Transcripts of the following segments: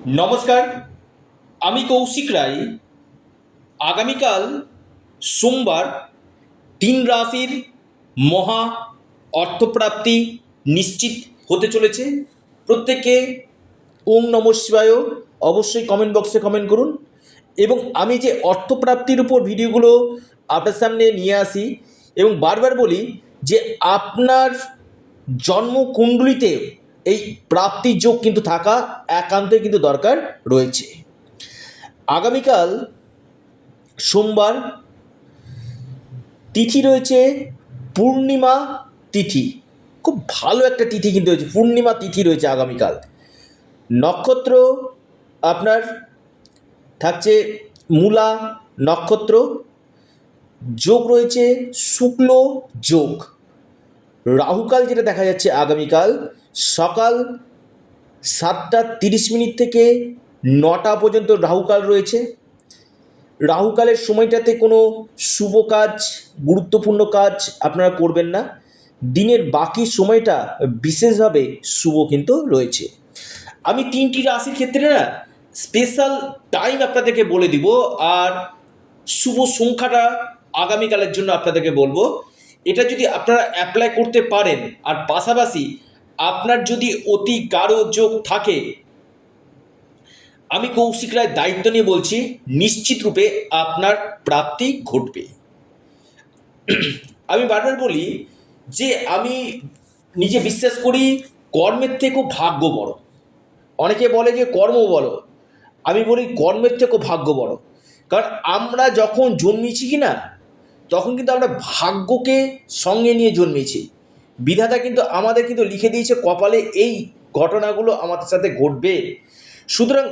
নমস্কার, আমি কৌশিক রায়। আগামীকাল সোমবার 3 রাশির মহা অর্থপ্রাপ্তি নিশ্চিত হতে চলেছে। প্রত্যেকে ওম নমঃ শিবায় অবশ্যই কমেন্ট বক্সে কমেন্ট করুন। এবং আমি যে অর্থপ্রাপ্তির উপর ভিডিওগুলো আপনার সামনে নিয়ে আসি এবং বারবার বলি যে আপনার জন্মকুণ্ডলিতে এই প্রাপ্তির যোগ কিন্তু থাকা একান্তই কিন্তু দরকার রয়েছে। আগামীকাল সোমবার, তিথি রয়েছে পূর্ণিমা তিথি। খুব ভালো একটা তিথি কিন্তু রয়েছে, পূর্ণিমা তিথি রয়েছে আগামীকাল। নক্ষত্র আপনার থাকছে মূলা নক্ষত্র, যোগ রয়েছে শুক্ল যোগ। রাহুকাল যেটা দেখা যাচ্ছে আগামীকাল সকাল 7টা 30 মিনিট থেকে 9টা পর্যন্ত রাহুকাল রয়েছে। রাহুকালের সময়টাতে কোনো শুভ কাজ, গুরুত্বপূর্ণ কাজ আপনারা করবেন না। দিনের বাকি সময়টা বিশেষভাবে শুভ কিন্তু রয়েছে। আমি 3টি রাশির ক্ষেত্রে না স্পেশাল টাইম আপনাদেরকে বলে দিব, আর শুভ সংখ্যাটা আগামীকালের জন্য আপনাদেরকে বলবো। এটা যদি আপনারা অ্যাপ্লাই করতে পারেন, আর পাশাপাশি আপনার যদি অতি গাঢ় যোগ থাকে, আমি কৌশিক রায় দায়িত্ব নিয়ে বলছি, নিশ্চিত রূপে আপনার প্রাপ্তি ঘটবে। আমি বারবার বলি যে আমি নিজে বিশ্বাস করি কর্মের থেকেও ভাগ্য বড়। অনেকে বলে যে কর্ম বড়, আমি বলি কর্মের থেকেও ভাগ্য বড়। কারণ আমরা যখন জন্মেছি কি না, তখন কিন্তু আমরা ভাগ্যকে সঙ্গে নিয়ে জন্মেছি। বিধাতা কিন্তু আমাদের কিন্তু লিখে দিয়েছে কপালে এই ঘটনাগুলো আমাদের সাথে ঘটবে। সুতরাং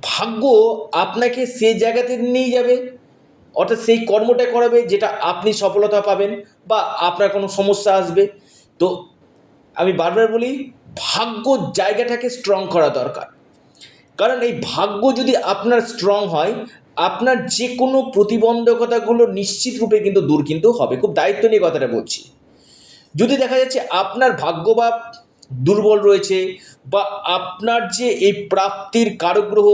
ভাগ্য আপনাকে সেই জায়গাতে নিয়ে যাবে, অর্থাৎ সেই কর্মটা করাবে যেটা আপনি সফলতা পাবেন বা আপনার কোনো সমস্যা আসবে। তো আমি বারবার বলি ভাগ্য জায়গাটাকে স্ট্রং করা দরকার। কারণ এই ভাগ্য যদি আপনার স্ট্রং হয়, আপনার যে কোনো প্রতিবন্ধকতাগুলো নিশ্চিত রূপে কিন্তু দূর কিন্তু হবে। খুব দায়িত্ব নিয়ে কথাটা বলছি। যদি দেখা যাচ্ছে আপনার ভাগ্যভাব দুর্বল রয়েছে, বা আপনার যে এই প্রাপ্তির কারক গ্রহ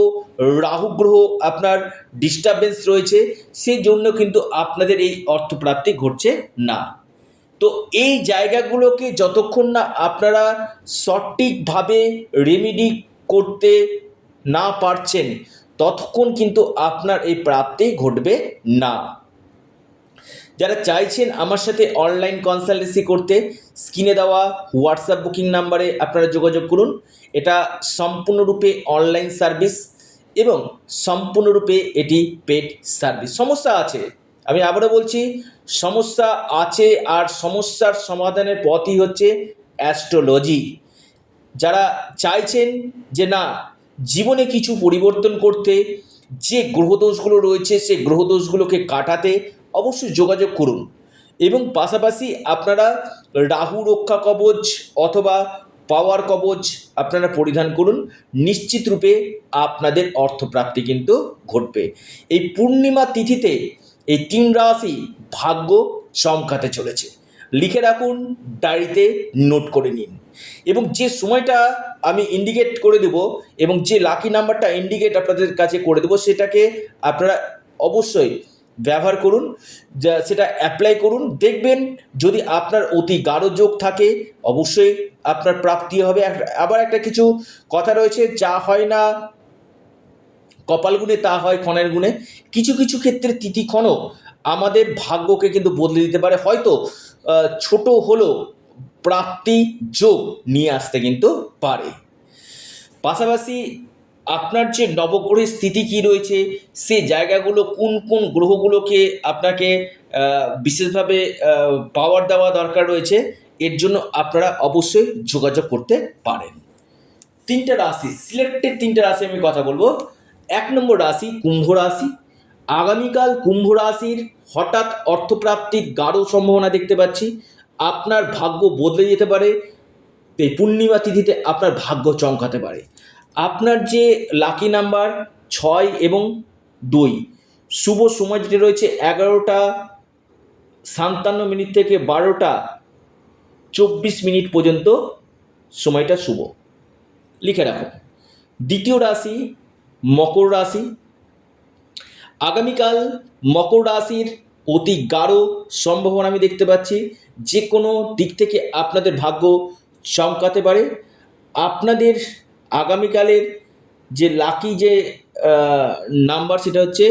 রাহু গ্রহ আপনার ডিস্টারবেন্স রয়েছে, সেই জন্য কিন্তু আপনাদের এই অর্থপ্রাপ্তি ঘটছে না। তো এই জায়গাগুলোকে যতক্ষণ না আপনারা সঠিকভাবে রেমেডি করতে না পারছেন, ততক্ষণ কিন্তু আপনার এই প্রাপ্তি ঘটবে না। যারা চাইছেন আমার সাথে অনলাইন কনসালটেন্সি করতে, স্ক্রিনে দেওয়া হোয়াটসঅ্যাপ বুকিং নাম্বারে আপনারা যোগাযোগ করুন। এটা সম্পূর্ণরূপে অনলাইন সার্ভিস এবং সম্পূর্ণরূপে এটি পেড সার্ভিস। সমস্যা আছে, আমি আবারও বলছি, সমস্যা আছে, আর সমস্যার সমাধানের পথই হচ্ছে অ্যাস্ট্রোলজি। যারা চাইছেন যে না, জীবনে কিছু পরিবর্তন করতে, যে গ্রহদোষগুলো রয়েছে সেই গ্রহদোষগুলোকে কাটাতে, অবশ্যই যোগাযোগ করুন। এবং পাশাপাশি আপনারা রাহু রক্ষা কবচ অথবা পাওয়ার কবচ আপনারা পরিধান করুন। নিশ্চিত রূপে আপনাদের অর্থপ্রাপ্তি কিন্তু ঘটবে। এই পূর্ণিমা তিথিতে এই 3 রাশি ভাগ্য চমকাতে চলেছে। লিখে রাখুন, ডায়েরিতে নোট করে নিন। এবং যে সময়টা আমি ইন্ডিকেট করে দেব এবং যে লাকি নাম্বারটা ইন্ডিকেট আপনাদের কাছে করে দেবো, সেটাকে আপনারা অবশ্যই ব্যবহার করুন, যা সেটা অ্যাপ্লাই করুন। দেখবেন যদি আপনার অতি গাঢ় যোগ থাকে, অবশ্যই আপনার প্রাপ্তি হবে। আবার একটা কিছু কথা রয়েছে, যা হয় না কপাল গুণে তা হয় ক্ষণের গুণে। কিছু কিছু ক্ষেত্রে তিথিক্ষণও আমাদের ভাগ্যকে কিন্তু বদলে দিতে পারে, হয়তো ছোট হলেও প্রাপ্তি যোগ নিয়ে আসতে কিন্তু পারে। পাশাপাশি আপনার যে নবগ্রহের স্থিতি কী রয়েছে, সে জায়গাগুলো কোন কোন গ্রহগুলোকে আপনাকে বিশেষভাবে পাওয়ার দেওয়া দরকার রয়েছে, এর জন্য আপনারা অবশ্যই যোগাযোগ করতে পারেন। 3টে রাশি, সিলেক্টেড 3টে রাশি আমি কথা বলবো। 1 নম্বর রাশি কুম্ভ রাশি। আগামীকাল কুম্ভ রাশির হঠাৎ অর্থপ্রাপ্তির গাঢ় সম্ভাবনা দেখতে পাচ্ছি। আপনার ভাগ্য বদলে যেতে পারে, এই পূর্ণিমা তিথিতে আপনার ভাগ্য চমকাতে পারে। আপনার যে লাকি নাম্বার 6 এবং 2, শুভ সময় যেটা রয়েছে 11টা 57 মিনিট থেকে 12টা 24 মিনিট পর্যন্ত সময়টা শুভ। লিখে রাখুন। দ্বিতীয় রাশি মকর রাশি। আগামীকাল মকর রাশির অতি গাঢ় সম্ভাবনা আমি দেখতে পাচ্ছি। যে কোনো দিক থেকে আপনাদের ভাগ্য চমকাতে পারে। আপনাদের আগামীকালের যে লাকি যে নাম্বার সেটা হচ্ছে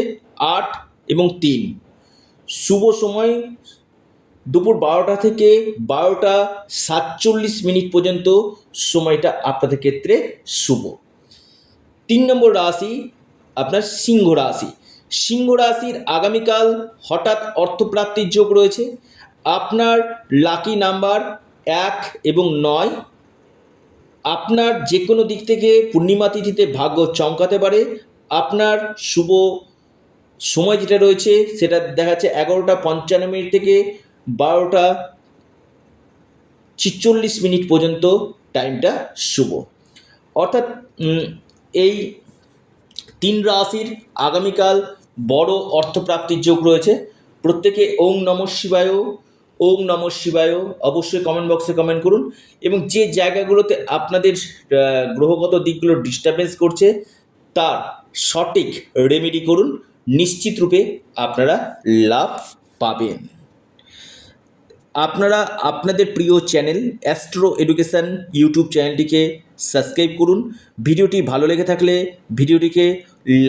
8 এবং 3। শুভ সময় দুপুর 12টা থেকে 12:47 পর্যন্ত সময়টা আপনাদের ক্ষেত্রে শুভ। 3 নম্বর রাশি আপনার সিংহ রাশি। সিংহ রাশির আগামীকাল হঠাৎ অর্থপ্রাপ্তির যোগ রয়েছে। আপনার লাকি নাম্বার 1 এবং 9। আপনার যে কোনো দিক থেকে পূর্ণিমা তিথিতে ভাগ্য চমকাতে পারে। আপনার শুভ সময় যেটা রয়েছে সেটা দেখা যাচ্ছে 11:55 থেকে 12:46 পর্যন্ত টাইমটা শুভ। অর্থাৎ এই 3 রাশির আগামীকাল বড় অর্থপ্রাপ্তির যোগ রয়েছে। প্রত্যেকে ওম নমঃ শিবায়, ওম নমঃ শিবায় অবশ্যই কমেন্ট বক্সে কমেন্ট করুন। এবং যে জায়গাগুলোতে আপনাদের গ্রহগত দিকগুলো ডিস্টারবেন্স করছে তার সঠিক রেমেডি করুন, নিশ্চিত রূপে আপনারা লাভ পাবেন। আপনারা আপনাদের প্রিয় চ্যানেল অ্যাস্ট্রো এডুকেশান ইউটিউব চ্যানেলটিকে সাবস্ক্রাইব করুন। ভিডিওটি ভালো লেগে থাকলে ভিডিওটিকে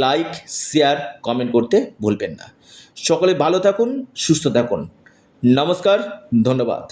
লাইক, শেয়ার, কমেন্ট করতে ভুলবেন না। সকলে ভালো থাকুন, সুস্থ থাকুন। নমস্কার, ধন্যবাদ।